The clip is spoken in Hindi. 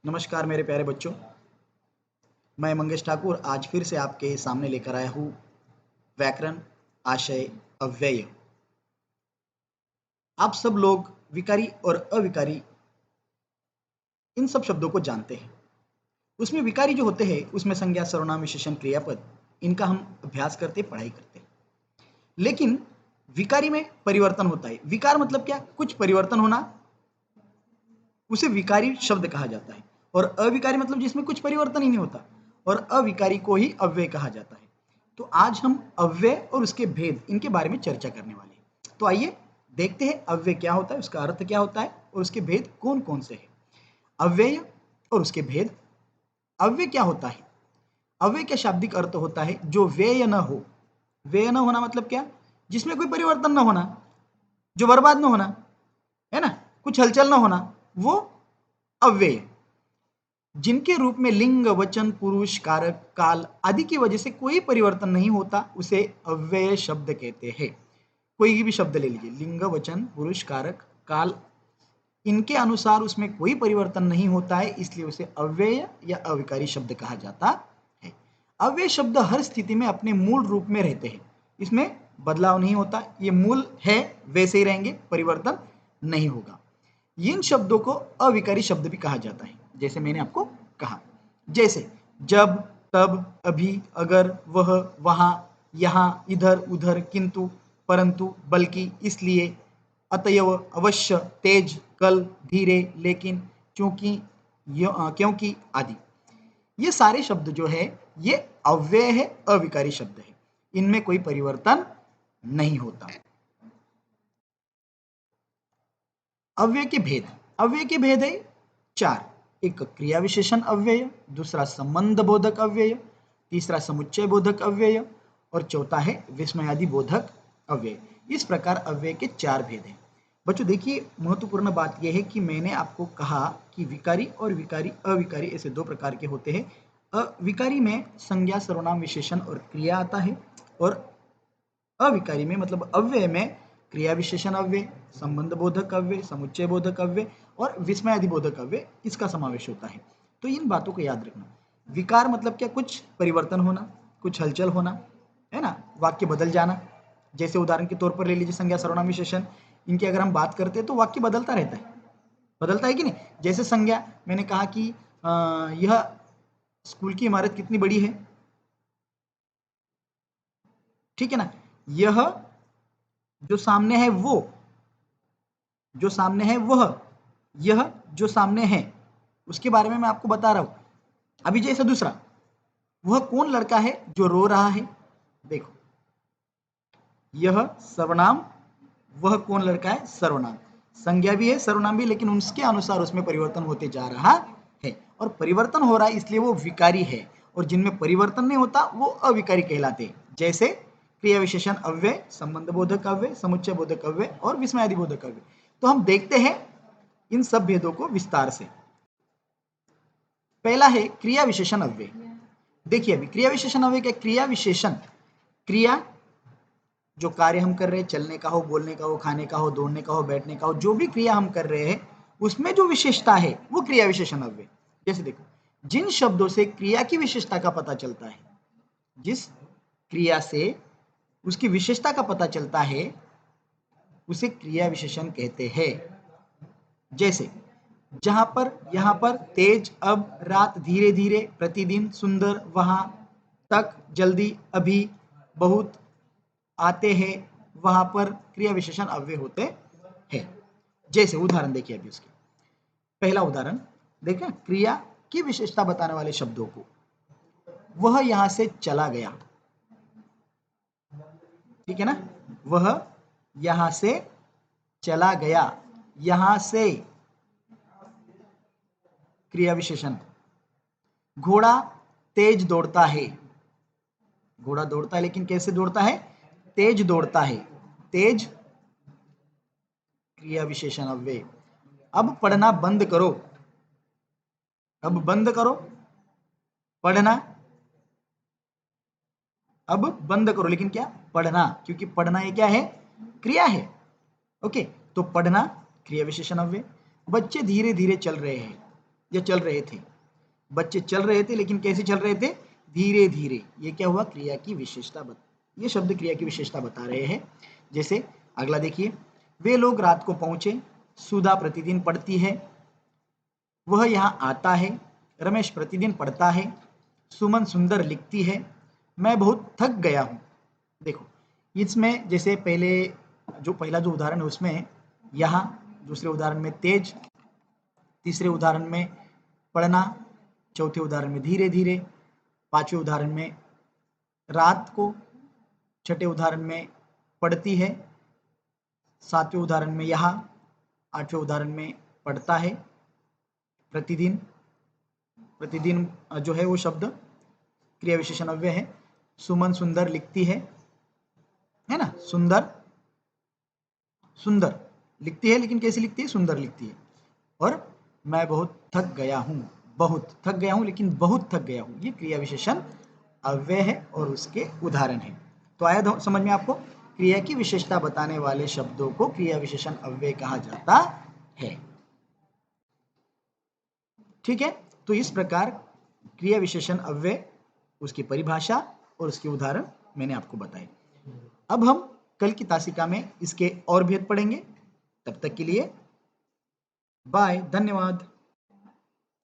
नमस्कार मेरे प्यारे बच्चों, मैं मंगेश ठाकुर आज फिर से आपके सामने लेकर आया हूँ व्याकरण आशय अव्यय। आप सब लोग विकारी और अविकारी इन सब शब्दों को जानते हैं। उसमें विकारी जो होते हैं उसमें संज्ञा सर्वनाम विशेषण क्रियापद इनका हम अभ्यास करते पढ़ाई करते हैं। लेकिन विकारी में परिवर्तन होता है। विकार मतलब क्या? कुछ परिवर्तन होना, उसे विकारी शब्द कहा जाता है। और अविकारी मतलब जिसमें कुछ परिवर्तन ही नहीं होता, और अविकारी को ही अव्यय कहा जाता है। तो आज हम अव्यय और उसके भेद इनके बारे में चर्चा करने वाले हैं। तो आइए देखते हैं अव्यय क्या होता है, उसका अर्थ क्या होता है और उसके भेद कौन कौन से हैं। अव्यय और उसके भेद। अव्यय क्या होता है? अव्यय का शाब्दिक अर्थ होता है जो व्यय न हो। व्यय न होना मतलब क्या? जिसमें कोई परिवर्तन न होना, जो बर्बाद न होना, है ना, कुछ हलचल न होना, वो अव्यय। जिनके रूप में लिंग वचन पुरुष कारक काल आदि की वजह से कोई परिवर्तन नहीं होता, उसे अव्यय शब्द कहते हैं। कोई भी शब्द ले लीजिए, लिंग वचन पुरुष कारक काल, इनके अनुसार उसमें कोई परिवर्तन नहीं होता है, इसलिए उसे अव्यय या अविकारी शब्द कहा जाता है। अव्यय शब्द हर स्थिति में अपने मूल रूप में रहते हैं, इसमें बदलाव नहीं होता, ये मूल है वैसे ही रहेंगे, परिवर्तन नहीं होगा। इन शब्दों को अविकारी शब्द भी कहा जाता है, जैसे मैंने आपको कहा, जैसे जब तब अभी अगर वह वहां यहां इधर उधर किंतु परंतु बल्कि इसलिए अतएव अवश्य तेज कल धीरे लेकिन चूंकि क्योंकि आदि। ये सारे शब्द जो है ये अव्यय है, अविकारी शब्द है, इनमें कोई परिवर्तन नहीं होता। अव्यय के भेद। अव्यय के भेद है चार। एक क्रिया विशेषण अव्यय, दूसरा संबंध बोधक अव्यय, तीसरा समुच्चय बोधक अव्यय और चौथा है विस्मयादि बोधक अव्यय। इस प्रकार अव्यय के चार भेद हैं। बच्चों देखिए, महत्वपूर्ण बात यह है कि मैंने आपको कहा कि विकारी और विकारी अविकारी ऐसे दो प्रकार के होते हैं। विकारी में संज्ञा सर्वनाम विशेषण और क्रिया आता है, और अविकारी में मतलब अव्यय में क्रिया विशेषण अव्यय, संबंध बोधक अव्यय, समुच्चय बोधक अव्यय और विस्मयादि बोधक अव्यय इसका समावेश होता है। तो इन बातों को याद रखना। विकार मतलब क्या? कुछ परिवर्तन होना, कुछ हलचल होना, है ना, वाक्य बदल जाना। जैसे उदाहरण के तौर पर ले लीजिए संज्ञा सर्वनाम विशेषण, इनकी अगर हम बात करते हैं तो वाक्य बदलता रहता है, बदलता है कि नहीं। जैसे संज्ञा, मैंने कहा कि यह स्कूल की इमारत कितनी बड़ी है, ठीक है ना। यह जो सामने है वो, जो सामने है वह, यह जो सामने है, उसके बारे में मैं आपको बता रहा हूं। अभी जैसे दूसरा, वह कौन लड़का है जो रो रहा है, देखो यह सर्वनाम, वह कौन लड़का है सर्वनाम, संज्ञा भी है सर्वनाम भी, लेकिन उसके अनुसार उसमें परिवर्तन होते जा रहा है, और परिवर्तन हो रहा है इसलिए वो विकारी है, और जिनमें परिवर्तन नहीं होता वो अविकारी कहलाते हैं। जैसे क्रिया विशेषण अव्यय, संबंध बोधक अव्यय, समुच्चय बोधक अव्यय और विस्मयादि बोधक अव्यय। तो हम देखते हैं इन सब भेदों को विस्तार से। पहला है क्रिया विशेषण अव्यय। देखिए अभी क्रिया विशेषण अव्यय क्या? क्रिया विशेषण, क्रिया जो कार्य हम कर रहे हैं, चलने का हो, बोलने का हो, खाने का हो, दौड़ने का हो, बैठने का हो, जो भी क्रिया हम कर रहे हैं उसमें जो विशेषता है वो क्रिया विशेषण अव्यय। जैसे देखो, जिन शब्दों से क्रिया की विशेषता का पता चलता है, जिस क्रिया से उसकी विशेषता का पता चलता है उसे क्रिया विशेषण कहते हैं। जैसे जहां पर, यहां पर, तेज, अब, रात, धीरे धीरे, प्रतिदिन, सुंदर, वहां, तक, जल्दी, अभी, बहुत, आते हैं, वहां पर क्रिया विशेषण अव्यय होते हैं। जैसे उदाहरण देखिए अभी उसके, पहला उदाहरण देखें, क्रिया की विशेषता बताने वाले शब्दों को। वह यहां से चला गया, ठीक है ना, वह यहां से चला गया, यहां से क्रिया विशेषण। घोड़ा तेज दौड़ता है, घोड़ा दौड़ता है लेकिन कैसे दौड़ता है? तेज दौड़ता है, तेज क्रिया विशेषण अव्यय। अब पढ़ना बंद करो, अब बंद करो पढ़ना, अब बंद करो, लेकिन क्या? पढ़ना, क्योंकि पढ़ना ये क्या है? क्रिया है। ओके, तो पढ़ना क्रिया विशेषण अव्यय। बच्चे धीरे धीरे चल रहे हैं, या चल रहे थे। बच्चे चल रहे थे, लेकिन कैसे चल रहे थे? धीरे धीरे। ये क्या हुआ? क्रिया की विशेषता ये शब्द क्रिया की विशेषता बता रहे हैं। जैसे अगला देखिए, वे लोग रात को पहुंचे, सुधा प्रतिदिन पढ़ती है, वह यहाँ आता है, रमेश प्रतिदिन पढ़ता है, सुमन सुंदर लिखती है, मैं बहुत थक गया हूँ। देखो, इसमें जैसे पहला जो उदाहरण है उसमें यहाँ, दूसरे उदाहरण में तेज, तीसरे उदाहरण में पढ़ना, चौथे उदाहरण में धीरे धीरे, पांचवें उदाहरण में रात को, छठे उदाहरण में पढ़ती है, सातवें उदाहरण में यहाँ, आठवें उदाहरण में पढ़ता है, प्रतिदिन। प्रतिदिन जो है वो शब्द क्रिया विशेषण अव्यय है। सुमन सुंदर लिखती है ना? सुंदर, सुंदर लिखती है, लेकिन कैसे लिखती है? सुंदर लिखती है। और मैं बहुत थक गया हूँ, बहुत थक गया हूँ, लेकिन बहुत थक गया हूँ, ये क्रिया विशेषण अव्यय है और उसके उदाहरण है। तो आया समझ में आपको? क्रिया की विशेषता बताने वाले शब्दों को क्रिया विशेषण अव्यय कहा जाता है। ठीक है, तो इस प्रकार क्रिया विशेषण अव्यय, उसकी परिभाषा और उसके उदाहरण मैंने आपको बताए। अब हम कल की तासिका में इसके और भेद पढ़ेंगे। तब तक के लिए बाय, धन्यवाद।